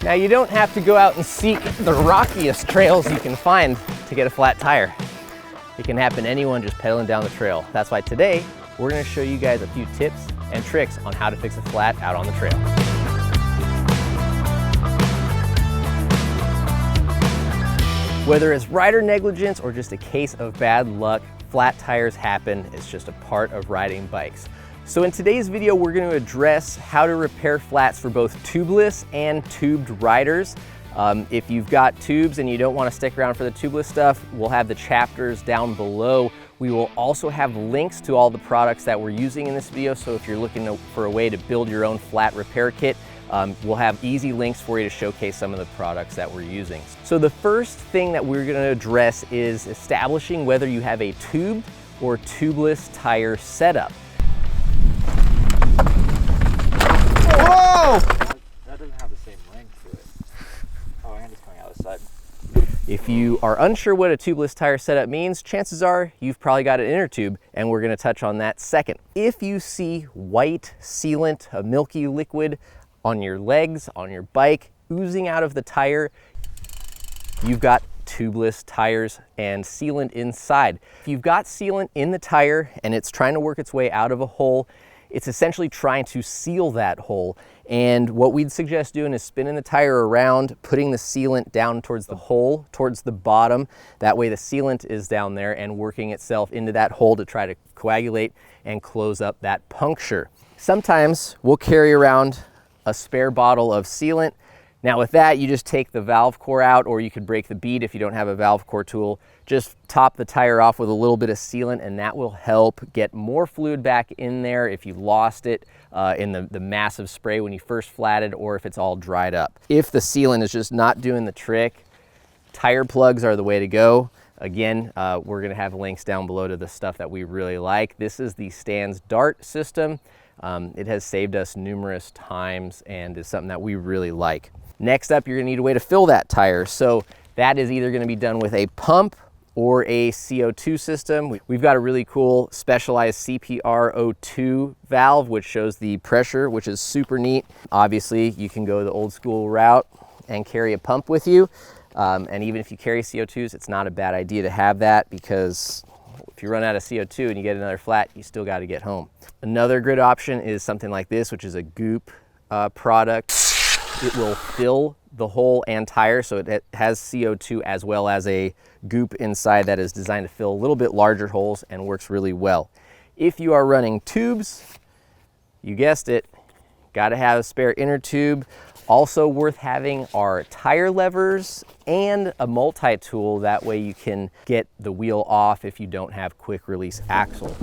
Now you don't have to go out and seek the rockiest trails you can find to get a flat tire. It can happen to anyone just pedaling down the trail. That's why today we're going to show you guys a few tips and tricks on how to fix a flat out on the trail. Whether it's rider negligence or just a case of bad luck, flat tires happen. It's just a part of riding bikes. So in today's video, we're going to address how to repair flats for both tubeless and tubed riders. If you've got tubes and you don't want to stick around for the tubeless stuff, we'll have the chapters down below. We will also have links to all the products that we're using in this video. So if you're looking for a way to build your own flat repair kit, we'll have easy links for you to showcase some of the products that we're using. So the first thing that we're going to address is establishing whether you have a tubed or tubeless tire setup. Whoa! That doesn't have the same length to it. Oh, and it's coming out the side. If you are unsure what a tubeless tire setup means, chances are you've probably got an inner tube, and we're going to touch on that second. If you see white sealant, a milky liquid on your legs, on your bike, oozing out of the tire, you've got tubeless tires and sealant inside. If you've got sealant in the tire and it's trying to work its way out of a hole, it's essentially trying to seal that hole. And what we'd suggest doing is spinning the tire around, putting the sealant down towards the hole, towards the bottom. That way the sealant is down there and working itself into that hole to try to coagulate and close up that puncture. Sometimes we'll carry around a spare bottle of sealant. Now with that, you just take the valve core out, or you could break the bead if you don't have a valve core tool. Just top the tire off with a little bit of sealant, and that will help get more fluid back in there if you lost it in the massive spray when you first flatted, or if it's all dried up. If the sealant is just not doing the trick, tire plugs are the way to go. Again, we're gonna have links down below to the stuff that we really like. This is the Stan's Dart system. It has saved us numerous times and is something that we really like. Next up, you're gonna need a way to fill that tire. So that is either gonna be done with a pump or a CO2 system. We've got a really cool specialized CPR02 valve, which shows the pressure, which is super neat. Obviously, you can go the old school route and carry a pump with you. And even if you carry CO2s, it's not a bad idea to have that, because if you run out of CO2 and you get another flat, you still got to get home. Another good option is something like this, which is a goop product. It will fill the hole and tire, so it has CO2 as well as a goop inside that is designed to fill a little bit larger holes and works really well. If you are running tubes, you guessed it, got to have a spare inner tube. Also worth having are tire levers and a multi-tool. That way you can get the wheel off if you don't have quick release axle.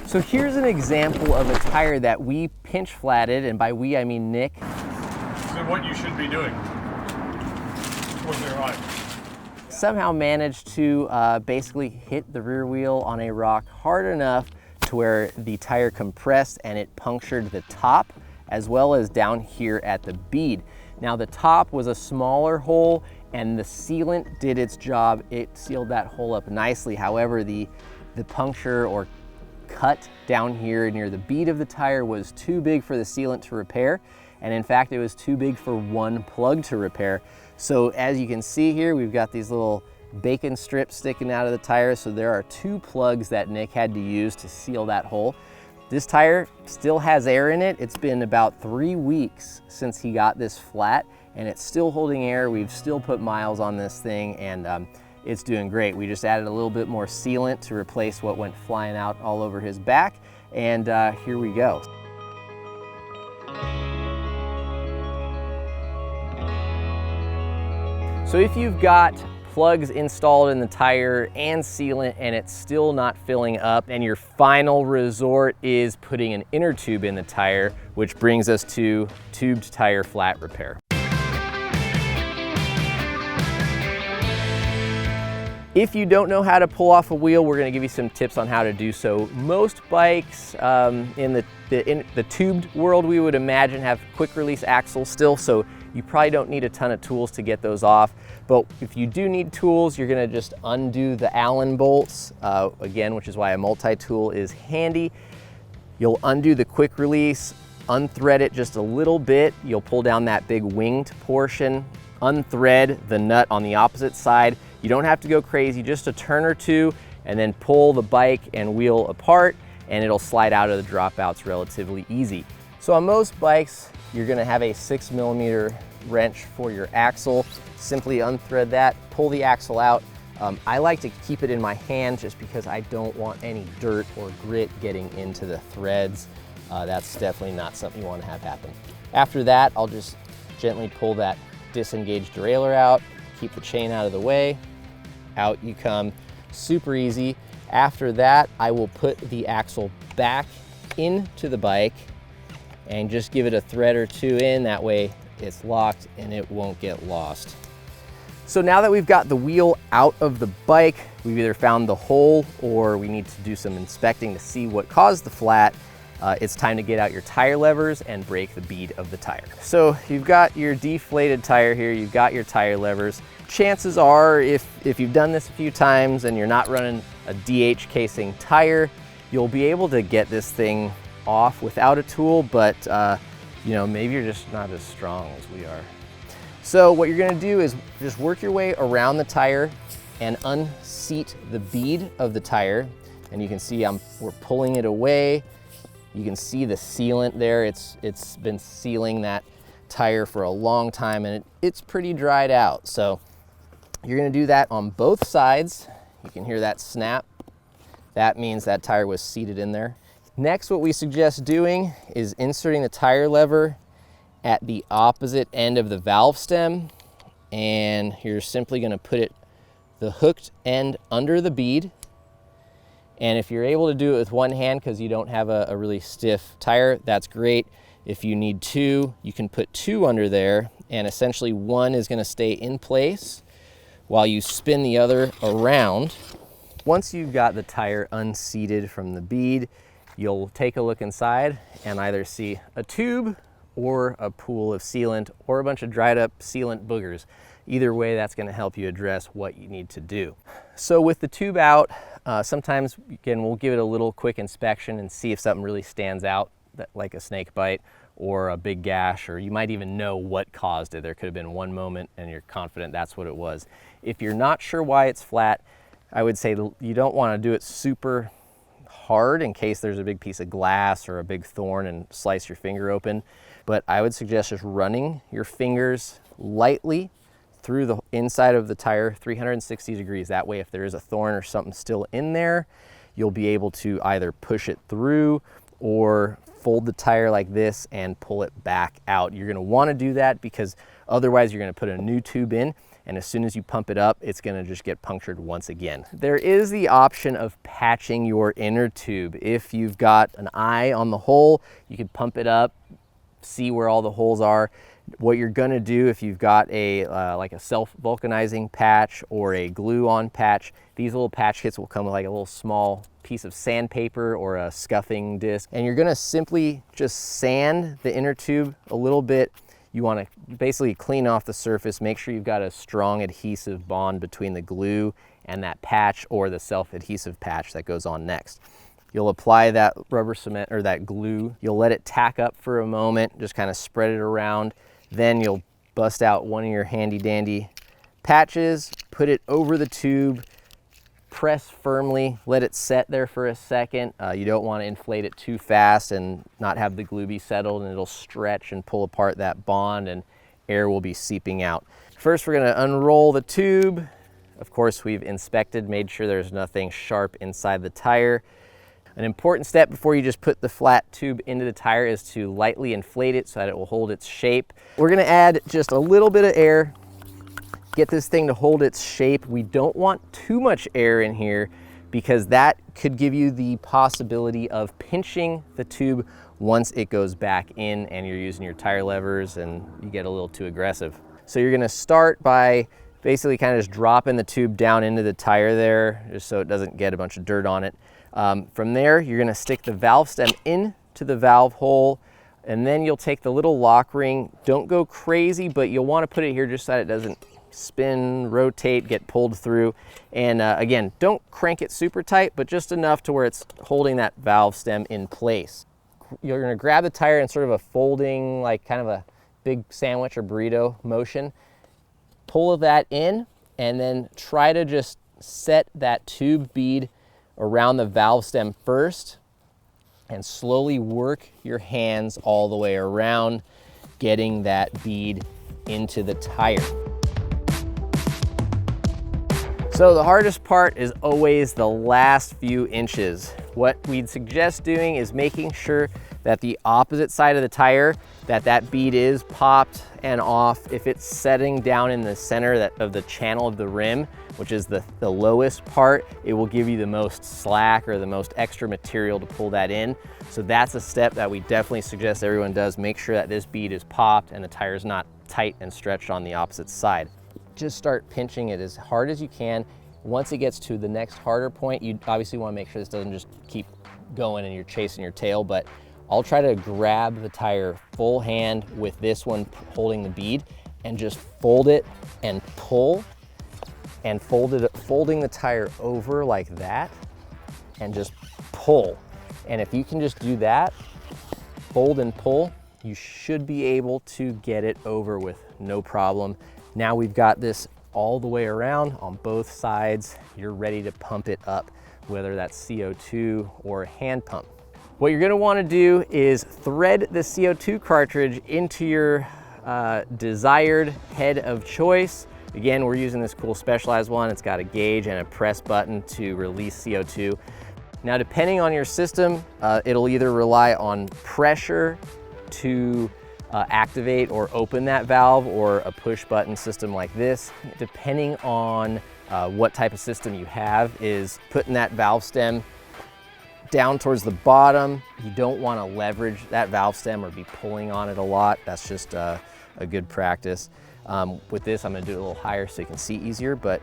So here's an example of a tire that we pinch flatted, and by we I mean Nick. So what you should be doing was your life. Somehow managed to basically hit the rear wheel on a rock hard enough to where the tire compressed and it punctured the top as well as down here at the bead. Now the top was a smaller hole and the sealant did its job. It sealed that hole up nicely. However, the puncture or cut down here near the bead of the tire was too big for the sealant to repair. And in fact, it was too big for one plug to repair. So as you can see here, we've got these little bacon strips sticking out of the tire. So there are two plugs that Nick had to use to seal that hole. This tire still has air in it. It's been about 3 weeks since he got this flat, and it's still holding air. We've still put miles on this thing, and it's doing great. We just added a little bit more sealant to replace what went flying out all over his back, and here we go. So if you've got plugs installed in the tire and sealant and it's still not filling up, and your final resort is putting an inner tube in the tire, which brings us to tubed tire flat repair. If you don't know how to pull off a wheel, we're going to give you some tips on how to do so. Most bikes in the tubed world, we would imagine, have quick release axles still, so you probably don't need a ton of tools to get those off. But if you do need tools, you're going to just undo the Allen bolts, again, which is why a multi-tool is handy. You'll undo the quick release, unthread it just a little bit. You'll pull down that big winged portion, unthread the nut on the opposite side. You don't have to go crazy, just a turn or two, and then pull the bike and wheel apart, and it'll slide out of the dropouts relatively easy. So on most bikes, you're gonna have a 6mm wrench for your axle. Simply unthread that, pull the axle out. I like to keep it in my hand just because I don't want any dirt or grit getting into the threads. That's definitely not something you want to have happen. After that, I'll just gently pull that disengaged derailleur out, keep the chain out of the way, out you come, super easy. After that, I will put the axle back into the bike and just give it a thread or two in, that way it's locked and it won't get lost. So now that we've got the wheel out of the bike, we've either found the hole or we need to do some inspecting to see what caused the flat. It's time to get out your tire levers and break the bead of the tire. So you've got your deflated tire here, you've got your tire levers. Chances are, if you've done this a few times and you're not running a DH casing tire, you'll be able to get this thing off without a tool, but you know, maybe you're just not as strong as we are. So what you're gonna do is just work your way around the tire and unseat the bead of the tire. And you can see we're pulling it away. You can see the sealant there. It's been sealing that tire for a long time and it's pretty dried out. So you're gonna do that on both sides. You can hear that snap. That means that tire was seated in there. Next, what we suggest doing is inserting the tire lever at the opposite end of the valve stem, and you're simply going to put the hooked end under the bead. And if you're able to do it with one hand because you don't have a really stiff tire, that's great. If you need two, you can put two under there, and essentially one is going to stay in place while you spin the other around. Once you've got the tire unseated from the bead, you'll take a look inside and either see a tube or a pool of sealant or a bunch of dried up sealant boogers. Either way, that's gonna help you address what you need to do. So with the tube out, sometimes, again, we'll give it a little quick inspection and see if something really stands out, like a snake bite or a big gash, or you might even know what caused it. There could have been one moment and you're confident that's what it was. If you're not sure why it's flat, I would say you don't wanna do it super hard in case there's a big piece of glass or a big thorn and slice your finger open. But I would suggest just running your fingers lightly through the inside of the tire 360 degrees. That way, if there is a thorn or something still in there, you'll be able to either push it through or fold the tire like this and pull it back out. You're gonna wanna do that because otherwise you're gonna put a new tube in, and as soon as you pump it up, it's gonna just get punctured once again. There is the option of patching your inner tube. If you've got an eye on the hole, you can pump it up, see where all the holes are. What you're gonna do if you've got a like a self-vulcanizing patch or a glue-on patch, these little patch kits will come with like a little small piece of sandpaper or a scuffing disc, and you're gonna simply just sand the inner tube a little bit. You wanna basically clean off the surface, make sure you've got a strong adhesive bond between the glue and that patch or the self-adhesive patch that goes on next. You'll apply that rubber cement or that glue. You'll let it tack up for a moment, just kind of spread it around. Then you'll bust out one of your handy dandy patches, put it over the tube, press firmly, let it set there for a second. You don't want to inflate it too fast and not have the glue be settled, and it'll stretch and pull apart that bond and air will be seeping out. First, we're going to unroll the tube. Of course, we've inspected, made sure there's nothing sharp inside the tire. An important step before you just put the flat tube into the tire is to lightly inflate it so that it will hold its shape. We're gonna add just a little bit of air, get this thing to hold its shape. We don't want too much air in here because that could give you the possibility of pinching the tube once it goes back in and you're using your tire levers and you get a little too aggressive. So you're gonna start by basically kind of just dropping the tube down into the tire there, just so it doesn't get a bunch of dirt on it. From there, you're gonna stick the valve stem into the valve hole, and then you'll take the little lock ring. Don't go crazy, but you'll wanna put it here just so that it doesn't spin, rotate, get pulled through. And again, don't crank it super tight, but just enough to where it's holding that valve stem in place. you're gonna grab the tire in sort of a folding, like kind of a big sandwich or burrito motion, pull that in, and then try to just set that tube bead around the valve stem first, and slowly work your hands all the way around, getting that bead into the tire. So the hardest part is always the last few inches. What we'd suggest doing is making sure that the opposite side of the tire, that bead is popped and off. If it's setting down in the center of the channel of the rim, which is the lowest part, it will give you the most slack or the most extra material to pull that in. So that's a step that we definitely suggest everyone does. Make sure that this bead is popped and the tire is not tight and stretched on the opposite side. Just start pinching it as hard as you can. Once it gets to the next harder point, you obviously want to make sure this doesn't just keep going and you're chasing your tail, but I'll try to grab the tire full hand with this one holding the bead and just fold it and pull, and folding the tire over like that and just pull. And if you can just do that, fold and pull, you should be able to get it over with no problem. Now we've got this all the way around on both sides. You're ready to pump it up, whether that's CO2 or hand pump. What you're gonna wanna do is thread the CO2 cartridge into your desired head of choice. Again, we're using this cool Specialized one. It's got a gauge and a press button to release CO2. Now, depending on your system, it'll either rely on pressure to activate or open that valve, or a push button system like this. Depending on what type of system you have, is putting that valve stem down towards the bottom. You don't want to leverage that valve stem or be pulling on it a lot. That's just a good practice. With this, I'm going to do it a little higher so you can see easier, but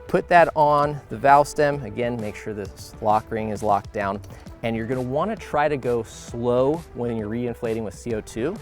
put that on the valve stem. Again, make sure this lock ring is locked down, and you're going to want to try to go slow when you're reinflating with CO2,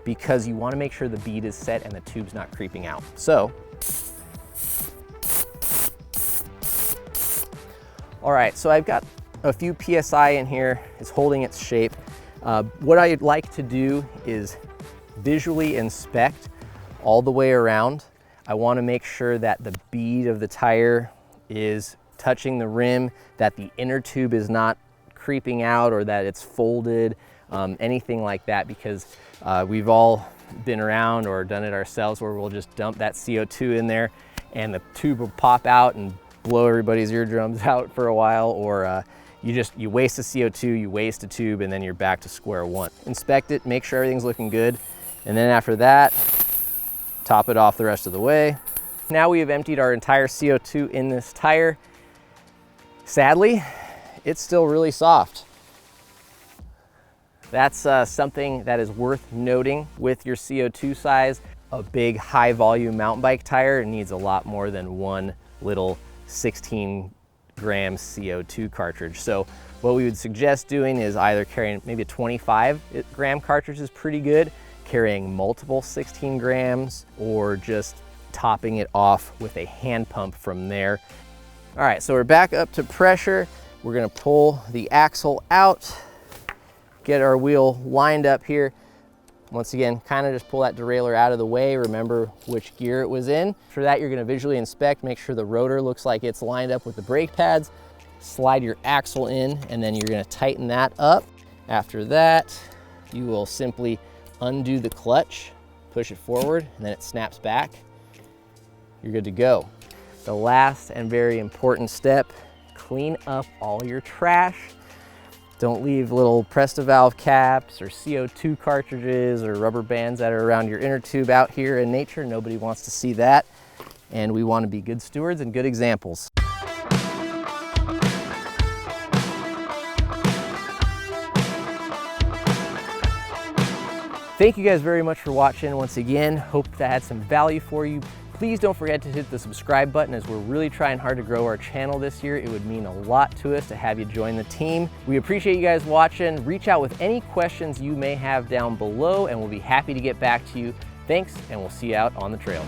because you want to make sure the bead is set and the tube's not creeping out. So, all right, so I've got a few PSI in here. It's holding its shape. What I'd like to do is visually inspect all the way around. I want to make sure that the bead of the tire is touching the rim, that the inner tube is not creeping out or that it's folded, anything like that, because we've all been around or done it ourselves where we'll just dump that CO2 in there and the tube will pop out and blow everybody's eardrums out for a while, or you waste the CO2, you waste a tube, and then you're back to square one. Inspect it, make sure everything's looking good, and then after that, top it off the rest of the way. Now we have emptied our entire CO2 in this tire. Sadly, it's still really soft. That's something that is worth noting with your CO2 size. A big high volume mountain bike tire needs a lot more than one little 16 gram CO2 cartridge. So what we would suggest doing is either carrying maybe a 25 gram cartridge is pretty good, carrying multiple 16 grams, or just topping it off with a hand pump from there. All right, so we're back up to pressure. We're gonna pull the axle out, get our wheel lined up here. Once again, kind of just pull that derailleur out of the way. Remember which gear it was in. For that, you're gonna visually inspect, make sure the rotor looks like it's lined up with the brake pads. Slide your axle in, and then you're gonna tighten that up. After that, you will simply undo the clutch, push it forward, and then it snaps back. You're good to go. The last and very important step, clean up all your trash. Don't leave little Presta valve caps or CO2 cartridges or rubber bands that are around your inner tube out here in nature. Nobody wants to see that. And we want to be good stewards and good examples. Thank you guys very much for watching. Once again, hope that had some value for you. Please don't forget to hit the subscribe button, as we're really trying hard to grow our channel this year. It would mean a lot to us to have you join the team. We appreciate you guys watching. Reach out with any questions you may have down below, and we'll be happy to get back to you. Thanks, and we'll see you out on the trails.